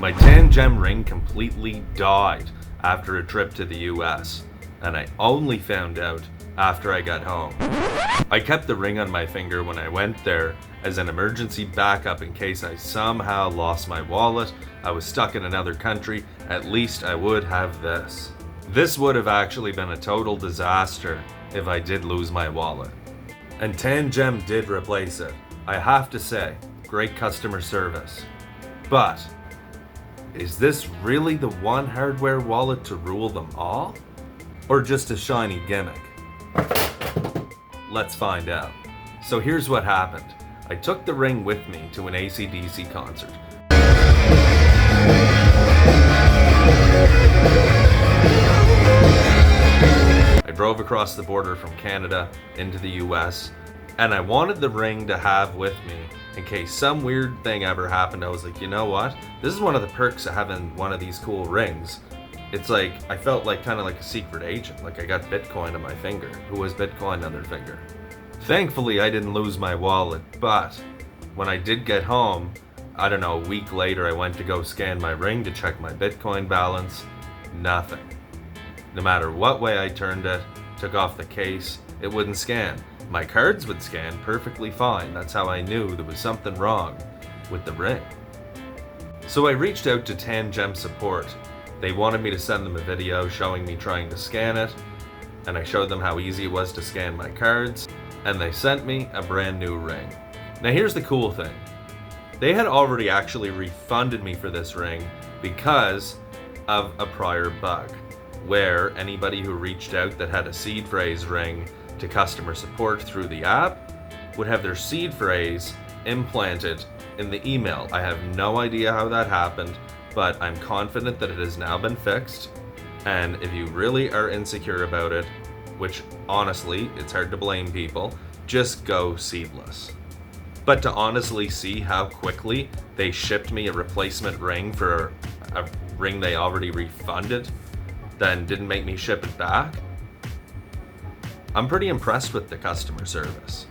My Tangem Ring completely died after a trip to the US, and I only found out after I got home. I kept the ring on my finger when I went there as an emergency backup in case I somehow lost my wallet, I was stuck in another country, at least I would have this. This would have actually been a total disaster if I did lose my wallet. And Tangem did replace it. I have to say, great customer service. But is this really the one hardware wallet to rule them all? Or just a shiny gimmick? Let's find out. So here's what happened. I took the ring with me to an AC/DC concert. I drove across the border from Canada into the US, and I wanted the ring to have with me in case some weird thing ever happened. I was like, you know what? This is one of the perks of having one of these cool rings. It's like, I felt like kind of like a secret agent, like I got Bitcoin on my finger. Who has Bitcoin on their finger? Thankfully, I didn't lose my wallet, but when I did get home, I don't know, a week later, I went to go scan my ring to check my Bitcoin balance. Nothing. No matter what way I turned it, took off the case, it wouldn't scan. My cards would scan perfectly fine. That's how I knew there was something wrong with the ring. So I reached out to Tangem support. They wanted me to send them a video showing me trying to scan it, and I showed them how easy it was to scan my cards, and they sent me a brand new ring. Now here's the cool thing. They had already actually refunded me for this ring because of a prior bug, where anybody who reached out that had a seed phrase ring to customer support through the app would have their seed phrase implanted in the email. I have no idea how that happened, but I'm confident that it has now been fixed. And if you really are insecure about it, which honestly, it's hard to blame people, just go Seedless. But to honestly see how quickly they shipped me a replacement ring for a ring they already refunded, then didn't make me ship it back, I'm pretty impressed with the customer service.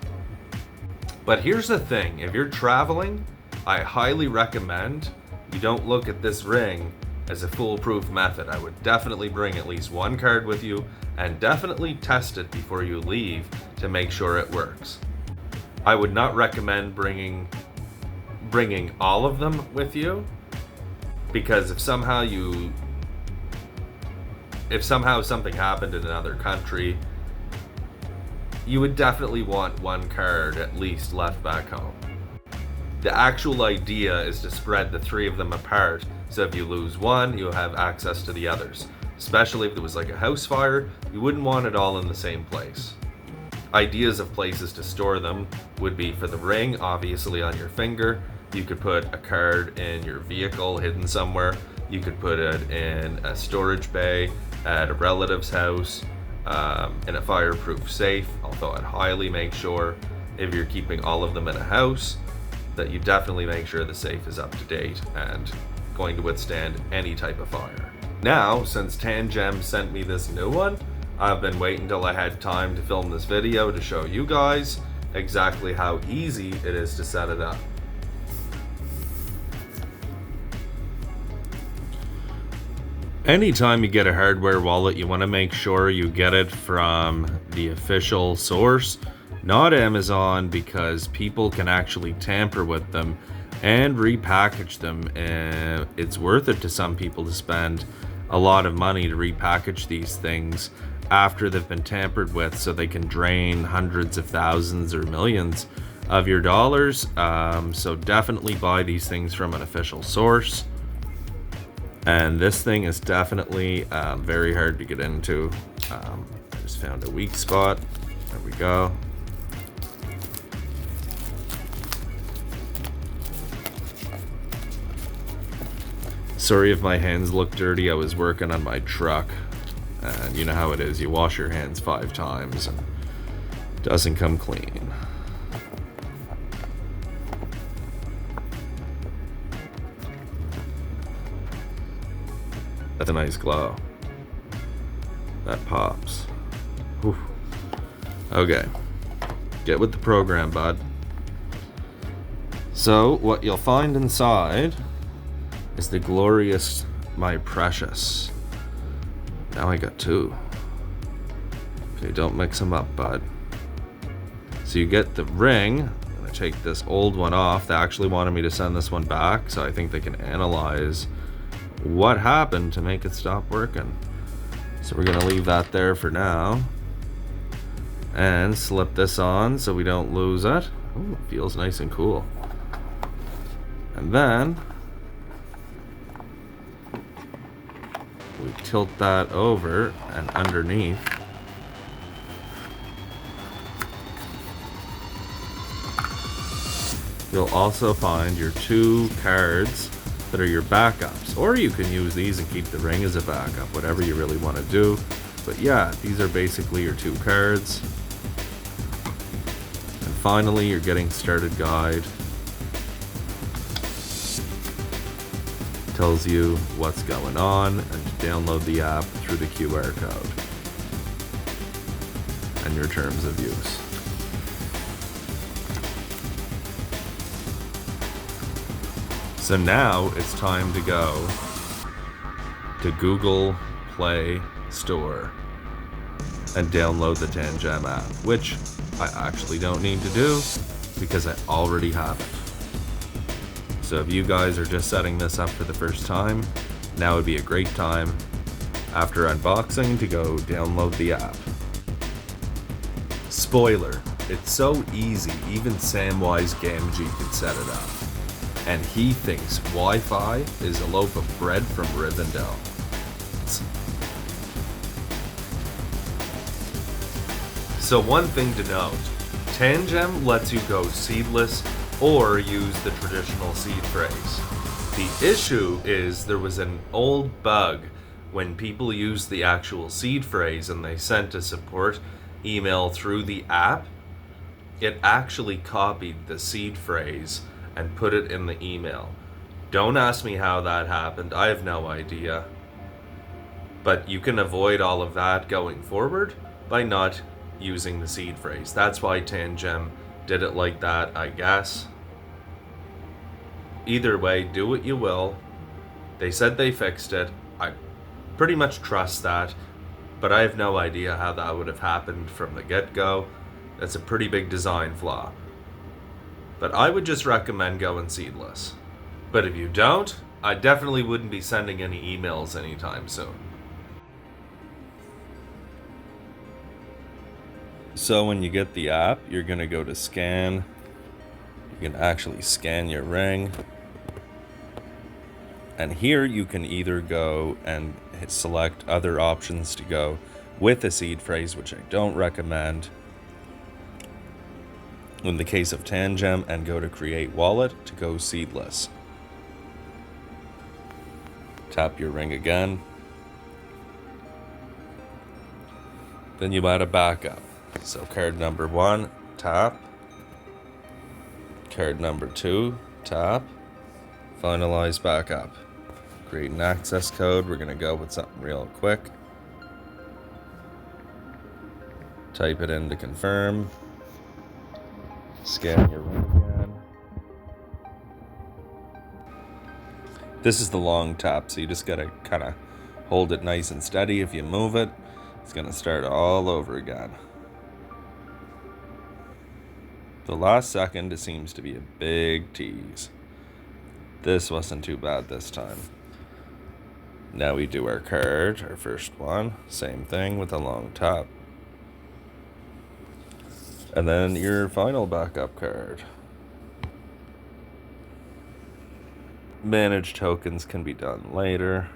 But here's the thing, if you're traveling, I highly recommend you don't look at this ring as a foolproof method. I would definitely bring at least one card with you and definitely test it before you leave to make sure it works. I would not recommend bringing all of them with you, because if somehow something happened in another country, you would definitely want one card at least left back home. The actual idea is to spread the three of them apart, so if you lose one, you'll have access to the others. Especially if there was like a house fire, you wouldn't want it all in the same place. Ideas of places to store them would be for the ring, obviously on your finger. You could put a card in your vehicle hidden somewhere. You could put it in a storage bay at a relative's house, in a fireproof safe, although I'd highly make sure if you're keeping all of them in a house that you definitely make sure the safe is up to date and going to withstand any type of fire. Now, since Tangem sent me this new one, I've been waiting till I had time to film this video to show you guys exactly how easy it is to set it up. Anytime you get a hardware wallet, you want to make sure you get it from the official source, not Amazon, because people can actually tamper with them and repackage them. It's worth it to some people to spend a lot of money to repackage these things after they've been tampered with, so they can drain hundreds of thousands or millions of your dollars. So definitely buy these things from an official source. And this thing is definitely very hard to get into. I just found a weak spot. There we go. Sorry if my hands look dirty. I was working on my truck. And you know how it is. You wash your hands 5 times and it doesn't come clean. That's a nice glow. That pops. Whew. Okay. Get with the program, bud. So, what you'll find inside is the glorious My Precious. Now I got two. Okay, don't mix them up, bud. So you get the ring. I'm gonna take this old one off. They actually wanted me to send this one back, so I think they can analyze what happened to make it stop working. So we're gonna leave that there for now. And slip this on so we don't lose it. Ooh, it feels nice and cool. And then we tilt that over and underneath. You'll also find your two cards that are your backups. Or you can use these and keep the ring as a backup, whatever you really want to do. But yeah, these are basically your two cards. And finally, your getting started guide. Tells you what's going on and to download the app through the QR code. And your terms of use. So now it's time to go to Google Play Store and download the Tangem app, which I actually don't need to do because I already have it. So if you guys are just setting this up for the first time, now would be a great time after unboxing to go download the app. Spoiler, it's so easy, even Samwise Gamgee could set it up. And he thinks Wi-Fi is a loaf of bread from Rivendell. So one thing to note, Tangem lets you go seedless or use the traditional seed phrase. The issue is there was an old bug when people used the actual seed phrase and they sent a support email through the app. It actually copied the seed phrase and put it in the email. Don't ask me how that happened. I have no idea. But you can avoid all of that going forward by not using the seed phrase. That's why Tangem did it like that, I guess. Either way, do what you will. They said they fixed it. I pretty much trust that, but I have no idea how that would have happened from the get-go. That's a pretty big design flaw. But I would just recommend going seedless. But if you don't, I definitely wouldn't be sending any emails anytime soon. So when you get the app, you're going to go to scan. You can actually scan your ring. And here you can either go and select other options to go with a seed phrase, which I don't recommend. In the case of Tangem, and go to create wallet to go seedless. Tap your ring again. Then you add a backup. So card number 1, tap. Card number 2, tap. Finalize backup. Create an access code. We're gonna go with something real quick. Type it in to confirm. Scan your ring again. This is the long tap, so you just gotta kind of hold it nice and steady. If you move it, it's gonna start all over again. The last second, it seems to be a big tease. This wasn't too bad this time. Now we do our card, our first one. Same thing with a long tap. And then your final backup card. Manage tokens can be done later.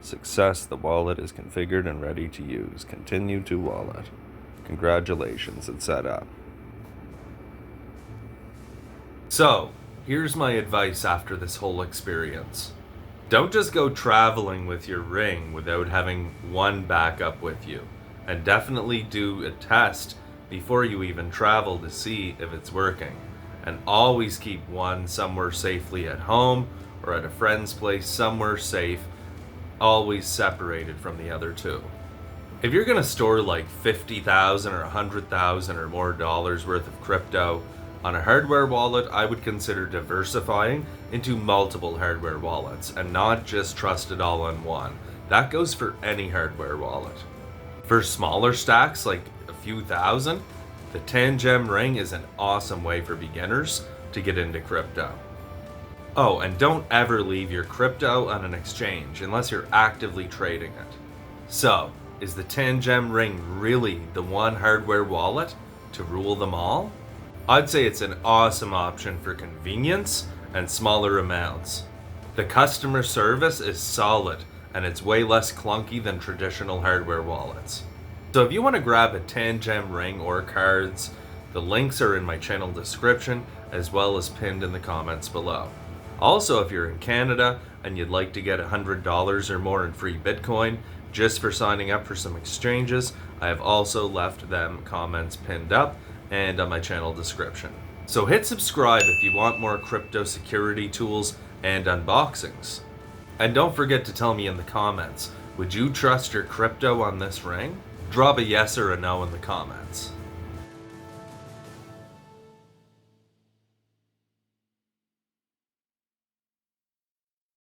Success, the wallet is configured and ready to use. Continue to wallet. Congratulations, it's set up. So, here's my advice after this whole experience. Don't just go traveling with your ring without having one backup with you. And definitely do a test before you even travel to see if it's working. And always keep one somewhere safely at home or at a friend's place, somewhere safe, always separated from the other two. If you're gonna store like 50,000 or 100,000 or more dollars worth of crypto on a hardware wallet, I would consider diversifying into multiple hardware wallets and not just trust it all on one. That goes for any hardware wallet. For smaller stacks, like a few thousand, the Tangem Ring is an awesome way for beginners to get into crypto. Oh, and don't ever leave your crypto on an exchange unless you're actively trading it. So, is the Tangem Ring really the one hardware wallet to rule them all? I'd say it's an awesome option for convenience and smaller amounts. The customer service is solid and it's way less clunky than traditional hardware wallets. So if you want to grab a Tangem Ring or cards, the links are in my channel description as well as pinned in the comments below. Also, if you're in Canada and you'd like to get $100 or more in free Bitcoin just for signing up for some exchanges, I have also left them comments pinned up and on my channel description. So hit subscribe if you want more crypto security tools and unboxings. And don't forget to tell me in the comments, would you trust your crypto on this ring? Drop a yes or a no in the comments.